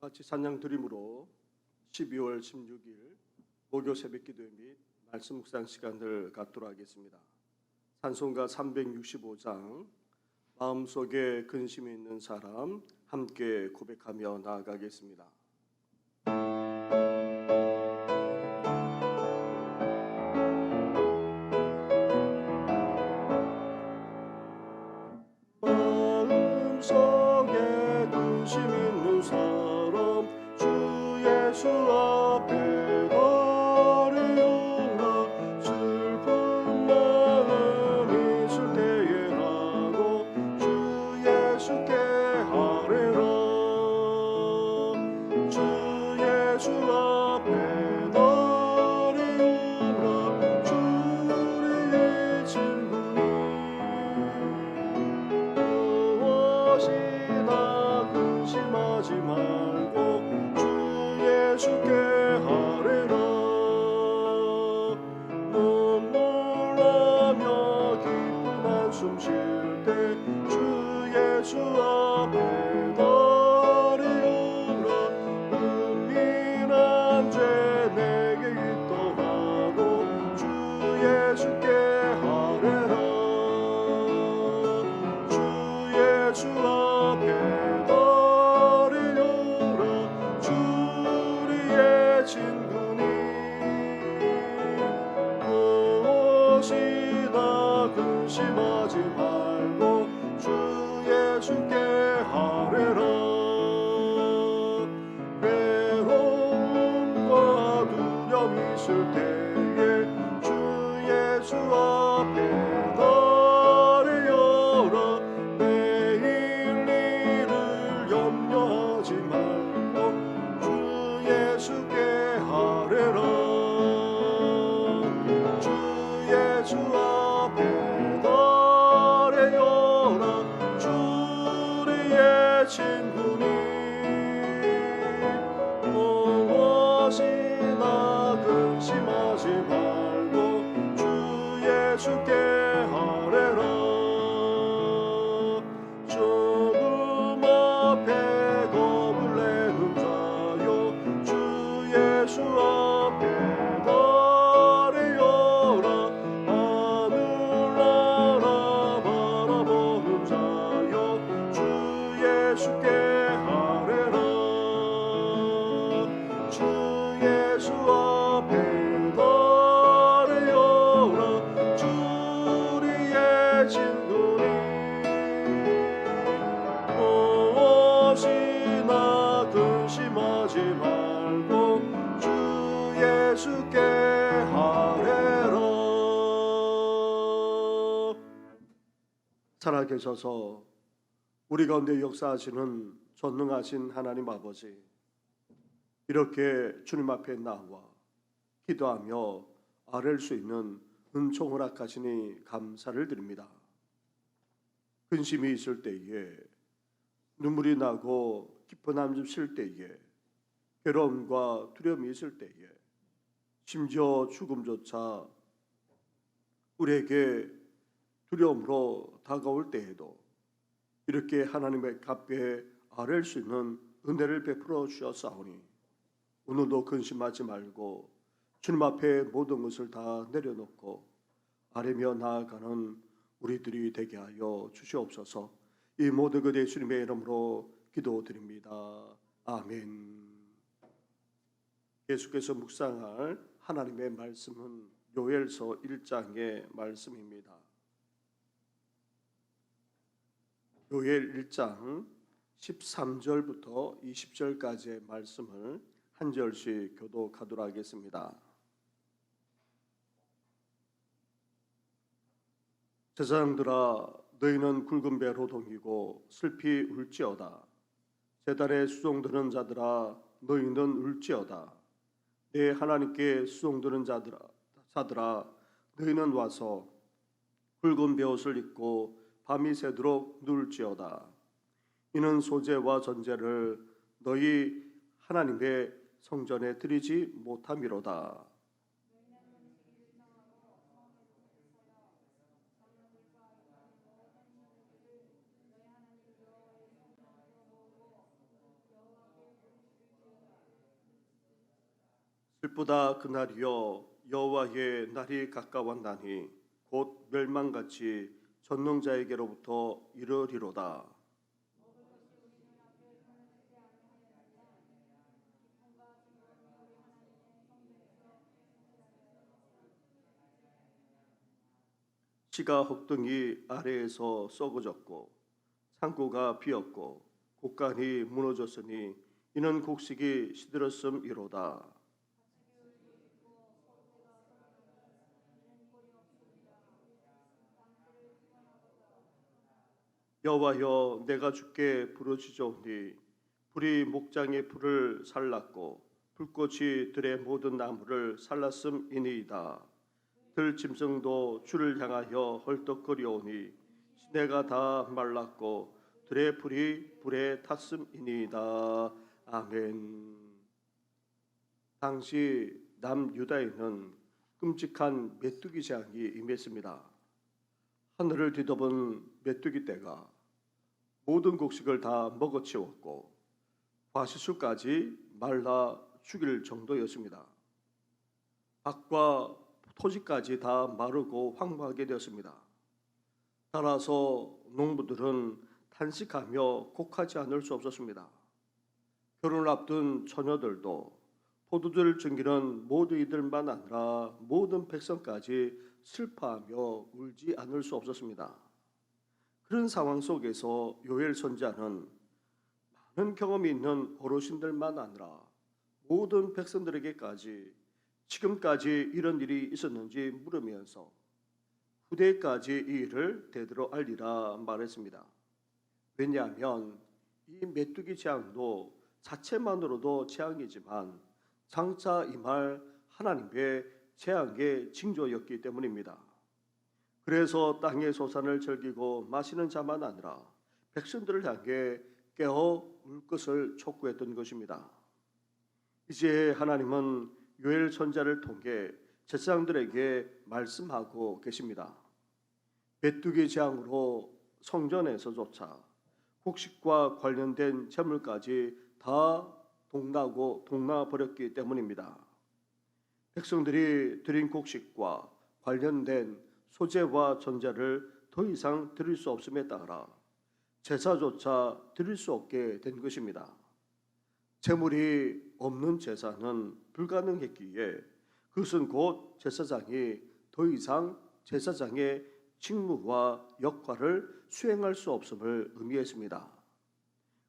같이 찬양 드림으로 12월 16일 목요 새벽기도 및 말씀 묵상 시간을 갖도록 하겠습니다. 찬송가 365장 마음속에 근심이 있는 사람 함께 고백하며 나아가겠습니다. 마음속에 근심 있는 사람 주 예수 앞에 아뢰어라. 슬픈 마음 있을 때에 하고 주 예수께 아뢰라. 주 예수 앞에 아뢰어라. 주의 친구니 무엇이나 근심하지 말고 주 예수께 아뢰라. 눈물 나며 기쁜 한숨 쉴 때 주 예수 앞에 아뢰어라. 은밀한 죄 내게 있더라도 주 예수께 아뢰라. 주 예수 앞에 아뢰어라. 주 우리의 친구니 무엇이나 근심하지 말고 주 예수께 아뢰라. 괴로움과 두려움 있을 때에 주 예수 앞에 아뢰어라. 내일 일을 염려하지 말고 주 예수께 아뢰라. 주 예수 앞에 아뢰어라. 주 우리의 친구니 무엇이나 근심하지 말고 주 예수께 아뢰라. 죽음 앞에 겁을 내는 자여 주 예수 앞에 아뢰어라. 하늘나라 바라보는 자여 주 예수께 아뢰라. 주 예수 앞에 아뢰어라. 주 우리의 친구니 무엇이나 근심하지 말고 주 예수께 아뢰라. 살아계셔서 우리 가운데 역사하시는 전능하신 하나님 아버지, 이렇게 주님 앞에 나와 기도하며 아뢰일 수 있는 은총 허락하시니 감사를 드립니다. 근심이 있을 때에, 눈물이 나고 깊은 한숨 쉴 때에, 괴로움과 두려움이 있을 때에, 심지어 죽음조차 우리에게 두려움으로 다가올 때에도 이렇게 하나님의 값에 아뢰일 수 있는 은혜를 베풀어 주셨사오니 오늘도 근심하지 말고 주님 앞에 모든 것을 다 내려놓고 아뢰며 나아가는 우리들이 되게 하여 주시옵소서. 이 모든 것 예수님의 이름으로 기도드립니다. 아멘. 계속해서 묵상할 하나님의 말씀은 요엘서 1장의 말씀입니다. 요엘 1장 13절부터 20절까지의 말씀을 한 절씩 교독하도록 하겠습니다. 제사장들아, 너희는 굵은 배로 동이고 슬피 울지어다. 제단에 수종드는 자들아, 너희는 울지어다. 내 하나님께 수종드는 자들아, 너희는 와서 굵은 베옷을 입고 밤이 새도록 누울지어다. 이는 소제와 전제를 너희 하나님의 성전에 드리지 못함이로다. 들보다 그날이여 여호와의 날이 가까웠나니 곧 멸망같이 전능자에게로부터 이르리로다. 씨가 혹등이 아래에서 썩어졌고 창고가 비었고 곡간이 무너졌으니 이는 곡식이 시들었음이로다. 여호와여 내가 주께 부르짖으오니 불이 목장의 풀을 살랐고 불꽃이 들의 모든 나무를 살랐음이니이다. 들 짐승도 주를 향하여 헐떡거리오니 시내가 다 말랐고 들의 풀이 불에 탔음이니이다. 아멘. 당시 남유다에는 끔찍한 메뚜기 재앙이 임했습니다. 하늘을 뒤덮은 메뚜기 떼가 모든 곡식을 다 먹어치웠고 과실수까지 말라 죽일 정도였습니다. 밭과 토지까지 다 마르고 황무하게 되었습니다. 따라서 농부들은 탄식하며 곡하지 않을 수 없었습니다. 결혼을 앞둔 처녀들도 포도주를 즐기는 모두 이들만 아니라 모든 백성까지 슬퍼하며 울지 않을 수 없었습니다. 그런 상황 속에서 요엘 선지자는 많은 경험이 있는 어르신들만 아니라 모든 백성들에게까지 지금까지 이런 일이 있었는지 물으면서 후대까지 이 일을 대대로 알리라 말했습니다. 왜냐하면 이 메뚜기 재앙도 자체만으로도 재앙이지만 장차 임할 하나님의 재앙의 징조였기 때문입니다. 그래서 땅의 소산을 즐기고 마시는 자만 아니라 백성들을 향해 깨어 울 것을 촉구했던 것입니다. 이제 하나님은 요엘 선지자를 통해 제사장들에게 말씀하고 계십니다. 메뚜기 재앙으로 성전에서조차 곡식과 관련된 재물까지 다 동나 버렸기 때문입니다. 백성들이 드린 곡식과 관련된 소재와 전자를 더 이상 드릴 수 없음에 따라 제사조차 드릴 수 없게 된 것입니다. 재물이 없는 제사는 불가능했기에 그것은 곧 제사장이 더 이상 제사장의 직무와 역할을 수행할 수 없음을 의미했습니다.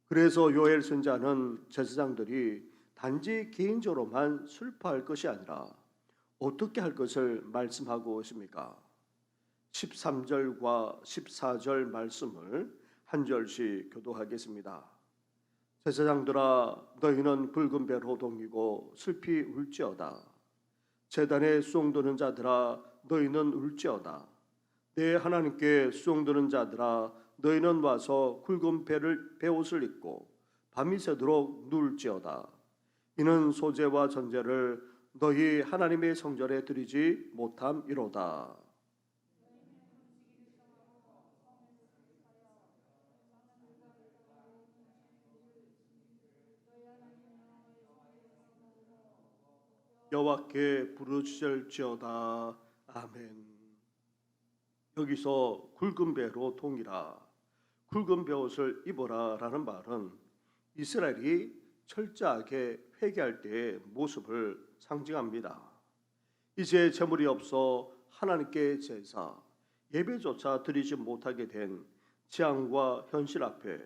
그래서 요엘 선지자는 제사장들이 단지 개인적으로만 슬퍼할 것이 아니라 어떻게 할 것을 말씀하고 있습니까? 13절과 14절 말씀을 한 절씩 교독하겠습니다. 제사장들아 너희는 붉은 배로 동이고 슬피 울지어다. 제단에 수종드는 자들아 너희는 울지어다. 내 하나님께 수종드는 자들아 너희는 와서 굵은 베옷을 입고 밤이 새도록 누울지어다. 이는 소재와 전제를 너희 하나님의 성전에 드리지 못함이로다. 여호와께 부르짖을지어다. 아멘. 여기서 굵은 배로 동이라, 굵은 베옷을 입어라 라는 말은 이스라엘이 철저하게 회개할 때의 모습을 상징합니다. 이제 재물이 없어 하나님께 제사, 예배조차 드리지 못하게 된 재앙과 현실 앞에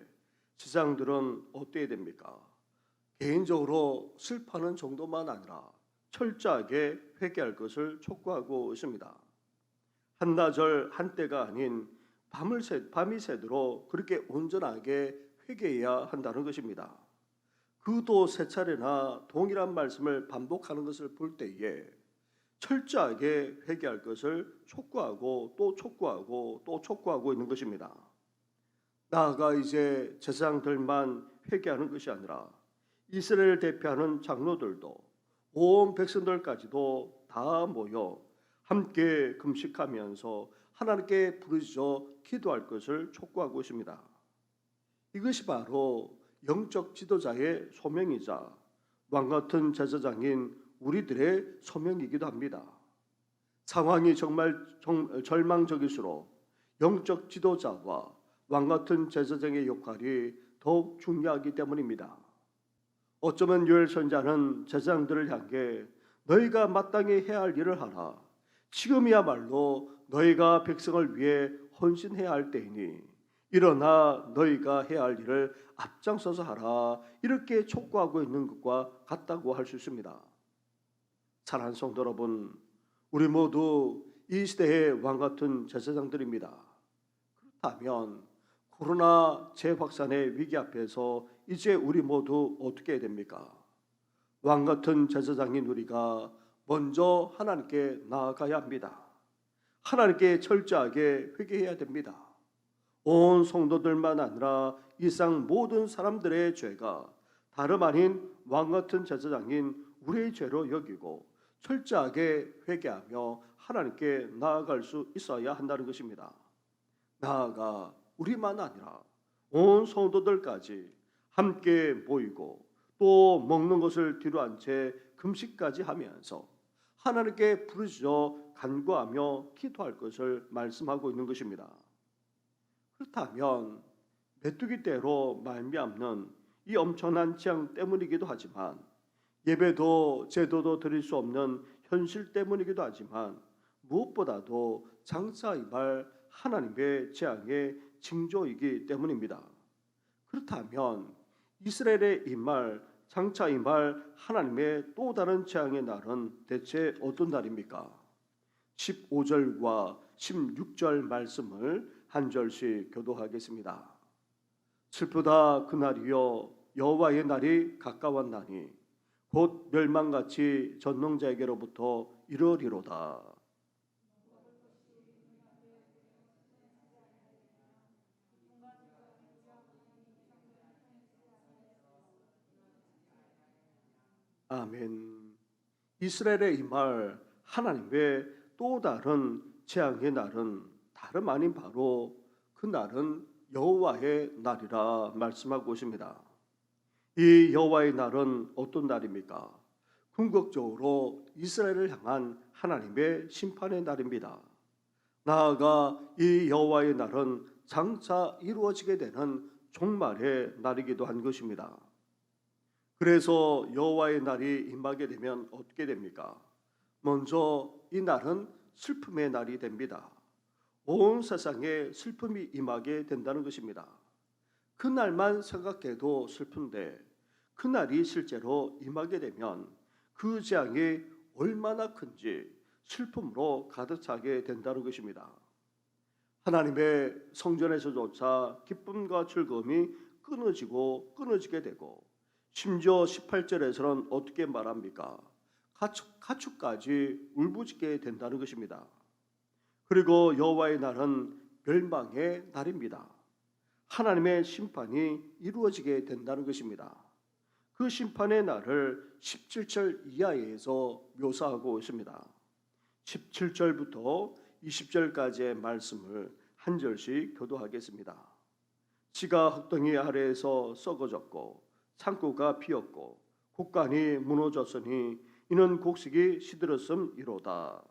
제사장들은 어때야 됩니까? 개인적으로 슬퍼하는 정도만 아니라 철저하게 회개할 것을 촉구하고 있습니다. 한나절 한때가 아닌 밤이 새도록 그렇게 온전하게 회개해야 한다는 것입니다. 그도 세 차례나 동일한 말씀을 반복하는 것을 볼 때에 철저하게 회개할 것을 촉구하고 또 촉구하고 또 촉구하고 있는 것입니다. 나아가 이제 제사장들만 회개하는 것이 아니라 이스라엘을 대표하는 장로들도 온 백성들까지도 다 모여 함께 금식하면서 하나님께 부르짖어 기도할 것을 촉구하고 있습니다. 이것이 바로 영적 지도자의 소명이자 왕같은 제사장인 우리들의 소명이기도 합니다. 상황이 정말 절망적일수록 영적 지도자와 왕 같은 제사장의 역할이 더욱 중요하기 때문입니다. 어쩌면 요엘 선지자는 제사장들을 향해 너희가 마땅히 해야 할 일을 하라. 지금이야말로 너희가 백성을 위해 헌신해야 할 때이니 일어나 너희가 해야 할 일을 앞장서서 하라. 이렇게 촉구하고 있는 것과 같다고 할 수 있습니다. 사랑하는 성도 여러분, 우리 모두 이 시대의 왕 같은 제사장들입니다. 그렇다면 코로나 재확산의 위기 앞에서 이제 우리 모두 어떻게 해야 됩니까? 왕 같은 제사장인 우리가 먼저 하나님께 나아가야 합니다. 하나님께 철저하게 회개해야 됩니다. 온 성도들만 아니라 이상 모든 사람들의 죄가 다름 아닌 왕 같은 제사장인 우리의 죄로 여기고 철저하게 회개하며 하나님께 나아갈 수 있어야 한다는 것입니다. 나아가 우리만 아니라 온 성도들까지 함께 모이고 또 먹는 것을 뒤로한 채 금식까지 하면서 하나님께 부르짖어 간구하며 기도할 것을 말씀하고 있는 것입니다. 그렇다면 메뚜기 떼로 말미암는 이 엄청난 재앙 때문이기도 하지만 예배도 제도도 드릴 수 없는 현실 때문이기도 하지만 무엇보다도 장차 임할 하나님의 재앙의 징조이기 때문입니다. 그렇다면 이스라엘의 임할 장차 임할 하나님의 또 다른 재앙의 날은 대체 어떤 날입니까? 15절과 16절 말씀을 한 절씩 교도하겠습니다. 슬프다 그날이여 여호와의 날이 가까웠나니 곧 멸망같이 전능자에게로부터 이르리로다. 아멘. 이스라엘의 임할 하나님의 또 다른 재앙의 날은 다름 아닌 바로 그 날은 여호와의 날이라 말씀하고 있습니다. 이 여호와의 날은 어떤 날입니까? 궁극적으로 이스라엘을 향한 하나님의 심판의 날입니다. 나아가 이 여호와의 날은 장차 이루어지게 되는 종말의 날이기도 한 것입니다. 그래서 여호와의 날이 임하게 되면 어떻게 됩니까? 먼저 이 날은 슬픔의 날이 됩니다. 온 세상에 슬픔이 임하게 된다는 것입니다. 그날만 생각해도 슬픈데 그날이 실제로 임하게 되면 그 재앙이 얼마나 큰지 슬픔으로 가득 차게 된다는 것입니다. 하나님의 성전에서조차 기쁨과 즐거움이 끊어지게 되고 심지어 18절에서는 어떻게 말합니까? 가축까지 울부짖게 된다는 것입니다. 그리고 여호와의 날은 멸망의 날입니다. 하나님의 심판이 이루어지게 된다는 것입니다. 그 심판의 날을 17절 이하에서 묘사하고 있습니다. 17절부터 20절까지의 말씀을 한 절씩 교도하겠습니다. 지가 흙덩이 아래에서 썩어졌고 창고가 비었고 곡간이 무너졌으니 이는 곡식이 시들었음이로다.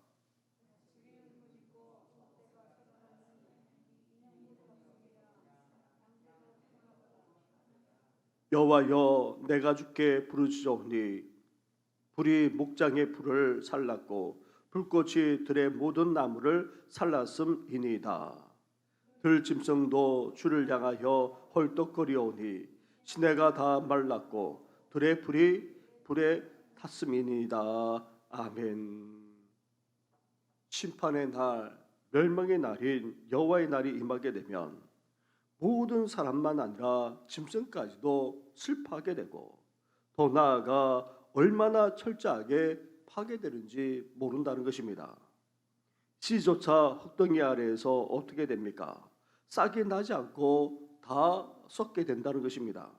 여호와여 내가 주께 부르짖어오니 불이 목장의 불을 살랐고 불꽃이 들의 모든 나무를 살랐음이니이다. 들짐승도 주를 향하여 헐떡거리오니 시내가 다 말랐고 들의 불이 불에 탔음이니이다. 아멘. 심판의 날, 멸망의 날인 여호와의 날이 임하게 되면 모든 사람만 아니라 짐승까지도 슬퍼하게 되고 더 나아가 얼마나 철저하게 파괴되는지 모른다는 것입니다. 씨조차 흙덩이 아래에서 어떻게 됩니까? 싹이 나지 않고 다 썩게 된다는 것입니다.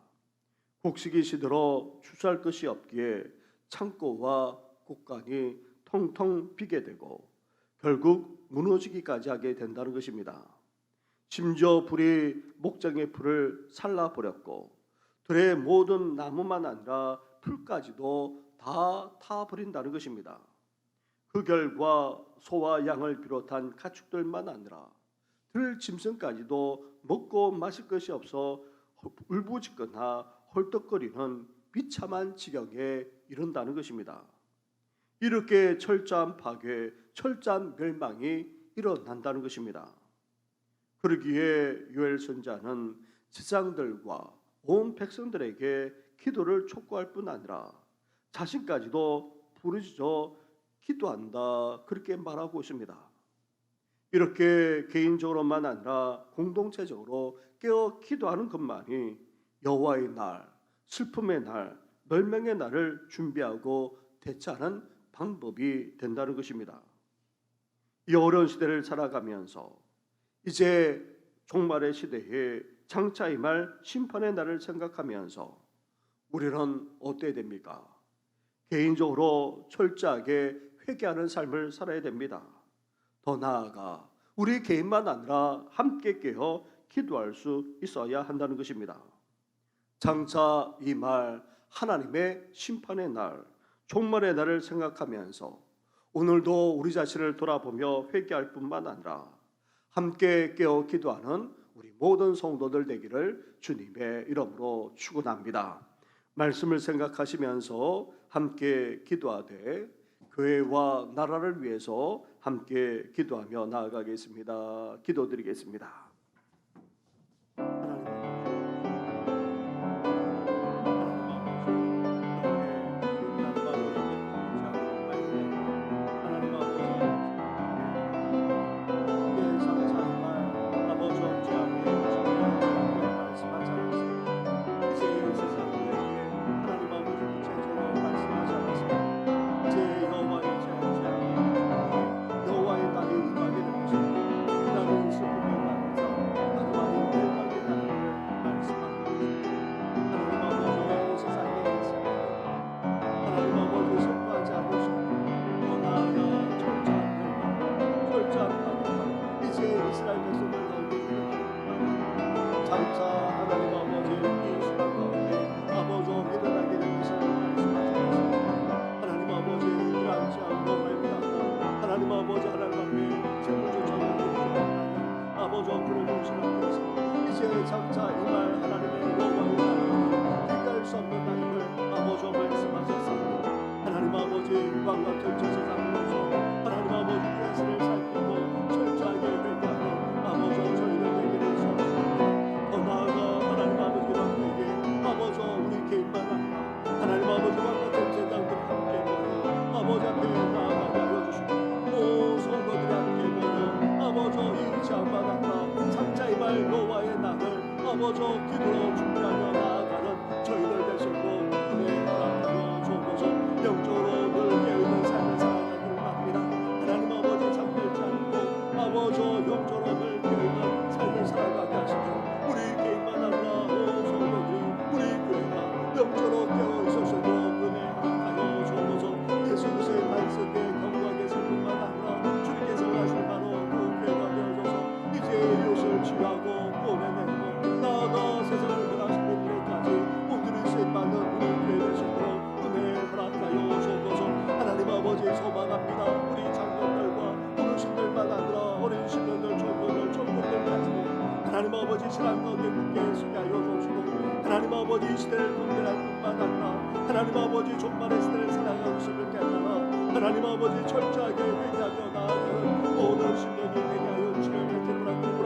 곡식이 시들어 추수할 것이 없기에 창고와 곡간이 텅텅 비게 되고 결국 무너지기까지 하게 된다는 것입니다. 심지어 불이 목장의 풀을 살라버렸고 들의 모든 나무만 아니라 풀까지도 다 타버린다는 것입니다. 그 결과 소와 양을 비롯한 가축들만 아니라 들 짐승까지도 먹고 마실 것이 없어 울부짖거나 헐떡거리는 비참한 지경에 이른다는 것입니다. 이렇게 철저한 파괴, 철저한 멸망이 일어난다는 것입니다. 그러기에 요엘 선지자는 지상들과 온 백성들에게 기도를 촉구할 뿐 아니라 자신까지도 부르짖어 기도한다, 그렇게 말하고 있습니다. 이렇게 개인적으로만 아니라 공동체적으로 깨어 기도하는 것만이 여호와의 날, 슬픔의 날, 멸망의 날을 준비하고 대처하는 방법이 된다는 것입니다. 이 어려운 시대를 살아가면서 이제 종말의 시대에 장차 임할 심판의 날을 생각하면서 우리는 어때야 됩니까? 개인적으로 철저하게 회개하는 삶을 살아야 됩니다. 더 나아가 우리 개인만 아니라 함께 깨어 기도할 수 있어야 한다는 것입니다. 장차 임할 하나님의 심판의 날, 종말의 날을 생각하면서 오늘도 우리 자신을 돌아보며 회개할 뿐만 아니라 함께 깨어 기도하는 우리 모든 성도들 되기를 주님의 이름으로 축원합니다. 말씀을 생각하시면서 함께 기도하되 교회와 나라를 위해서 함께 기도하며 나아가겠습니다. 기도드리겠습니다. 장차 이말 하나님의 여호와의 나라는 비교할 수 없는 날임을 아버지 말씀하셨사오니 하나님 아버지 왕과 결제 세상으로서 하나님 아버지 예수를 살피고 철저하게 회개하는 아버지 저희들 되기를 소원합니다. 더 나아가 하나님 아버지 왕에게 아버지 우리 개인만 아니라 하나님 아버지 왕과 결제 세상들이 함께 모여 아버지 앞에 나아가게 하여 주시고 오 성도들이 함께 모여 아버지 이 지역만 아니라 장차 이말 여호와의 날을 아버지 기도로 준비하며 나아가는 저희들 되시고 은혜 허락하여 주옵소서. 영적으로 늘 깨어있는 삶을 살아가기를 바랍니다. 하나님 아버지 잠들지 않고 아버지 영적으로 늘 깨어있는 삶을 살아가게 하시며 우리 개인만 아니라 온 성도들이 우리 교회가 영적으로 깨어있으시도록 은혜 허락하여 주옵소서. 예수 그리스도의 반석에 건강하게 살 뿐만 아니라 주님께서 원하시는 바로 그 교회가 되어져서 이제 이웃을 치유하고 보내내고 나아가 세상을 변화시키는 일까지 오늘을 쓰임받는 우리 교회 되시도록 은혜 허락하여 주옵소서. 하나님 아버지 소망합니다. 우리 장년들과 어르신들만 아니라 어린 신령들, 청년들, 청년들까지 하나님 아버지 신앙 가운데 굳게 서게 하여 주옵시고 하나님 아버지 이 시대를 분별할 뿐만 아니라 하나님 아버지 종말의 시대를 살아가고 있음을 깨달아 하나님 아버지 철저하게 회개하며 나아가는 모든 신령이 되게 하여 주시길 기도합니다.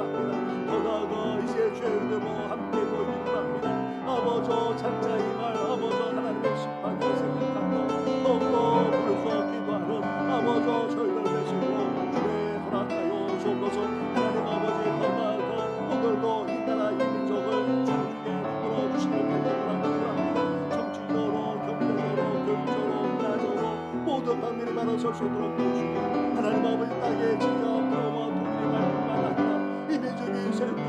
더 나아가 이제 죄의 이름으로 함께 모이기를 합니다. 아버지 장차 이말 아버지 하나님의 심판을 생각하며 더욱더 부르짖어 기도하는 아버지 저희들 되시고 은혜 허락하여 주옵소서. 하나님 아버지 더 나아가 오늘도 이 나라 이 민족을 장중에 풀어주시길 기도합니다. 정치적으로 경제적으로 교육적으로 문화적으로 모든 방면이 바로 설 수 있도록 도와주시고 하나님 아버지 땅에 진정 평화와 통일이 말뿐만 아니라 이 민족이 세우고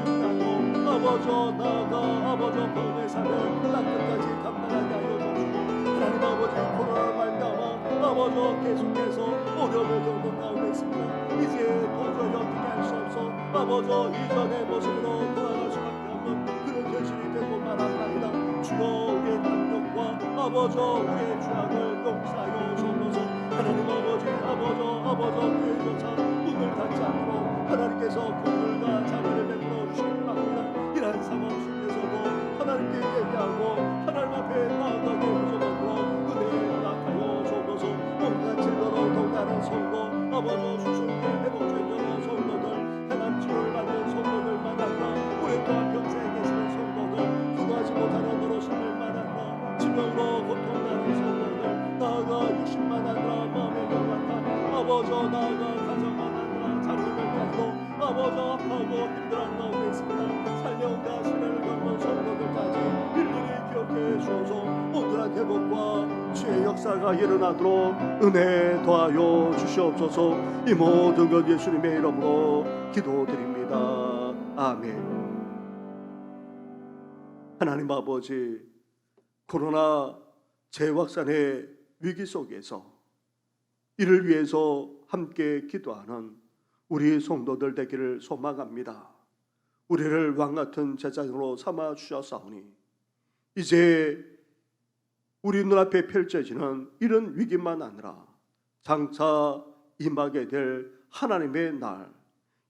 아버지 나아가 아버지 법의 삶을 땅끝까지 감당하게 하여 주시고 하나님 아버지 코로나로 말미암아 아버지 계속해서 어려움을 겪는 가운데 있습니다. 이제 도저히 어떻게 할 수 없어 아버지 이전의 모습으로 돌아갈 수밖에 없는 그런 현실이 되고 말합니다. 주여 우리의 감격과 아버지 우리의 죄악을 용서하여 주옵소서. 하나님 아버지 아버지 교회조차 문을 닫지 않도록 하나님께서 긍휼과 자비를 베풀어 주시기 바랍니다. 이러한 상황 속에서도 하나님께 예배하고 하나님 앞에 나아가게 해주시도록 은혜에 허락하여 주옵소서. 온갖 질병으로 동하는 성도 아버지 수술에 회복되는 성도들 해남치료를 받는 성도들만 아니라 우리 또한 병세에 계시는 성도들 구하지 못하는 어르신들만 아니라 질병으로 고통하는 성도들 나아가 육신만 아니라 마음의 영광과 아버지 나아가 가정만 아니라 자녀들까지도 아버지 아파하고 힘들어하는 가운데 있습니다. 살려온다 시련을 겪는 성도들까지 일일이 기억해 주셔서 온전한 회복과 주의 역사가 일어나도록 은혜 더하여 주시옵소서. 이 모든 것 예수님의 이름으로 기도드립니다. 아멘. 하나님 아버지, 코로나 재확산의 위기 속에서 이를 위해서 함께 기도하는 우리 성도들 되기를 소망합니다. 우리를 왕같은 제자로 삼아 주셨사오니 이제 우리 눈앞에 펼쳐지는 이런 위기만 아니라 장차 임하게 될 하나님의 날,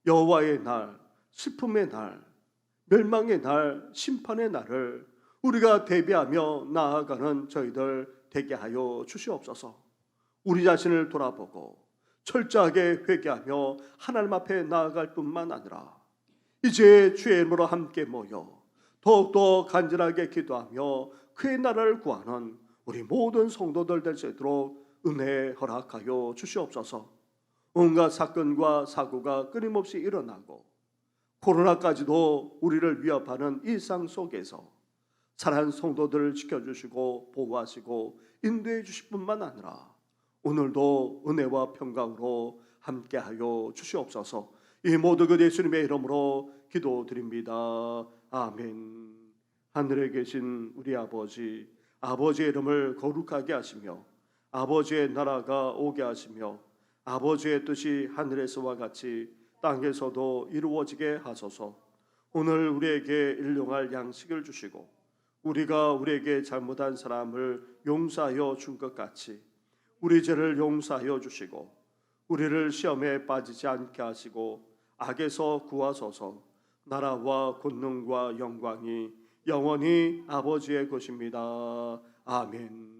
여호와의 날, 슬픔의 날, 멸망의 날, 심판의 날을 우리가 대비하며 나아가는 저희들 되게 하여 주시옵소서. 우리 자신을 돌아보고 철저하게 회개하며 하나님 앞에 나아갈 뿐만 아니라 이제 주의 이름으로 함께 모여 더욱더 간절하게 기도하며 그의 나라를 구하는 우리 모든 성도들 될 수 있도록 은혜 허락하여 주시옵소서. 온갖 사건과 사고가 끊임없이 일어나고 코로나까지도 우리를 위협하는 일상 속에서 사랑하는 성도들을 지켜주시고 보호하시고 인도해 주실 뿐만 아니라 오늘도 은혜와 평강으로 함께하여 주시옵소서. 이 모든 것 예수님의 이름으로 기도드립니다. 아멘. 하늘에 계신 우리 아버지, 아버지의 이름을 거룩하게 하시며 아버지의 나라가 오게 하시며 아버지의 뜻이 하늘에서와 같이 땅에서도 이루어지게 하소서. 오늘 우리에게 일용할 양식을 주시고 우리가 우리에게 잘못한 사람을 용서하여 준 것 같이 우리 죄를 용서하여 주시고 우리를 시험에 빠지지 않게 하시고 악에서 구하소서. 나라와 권능과 영광이 영원히 아버지의 것입니다. 아멘.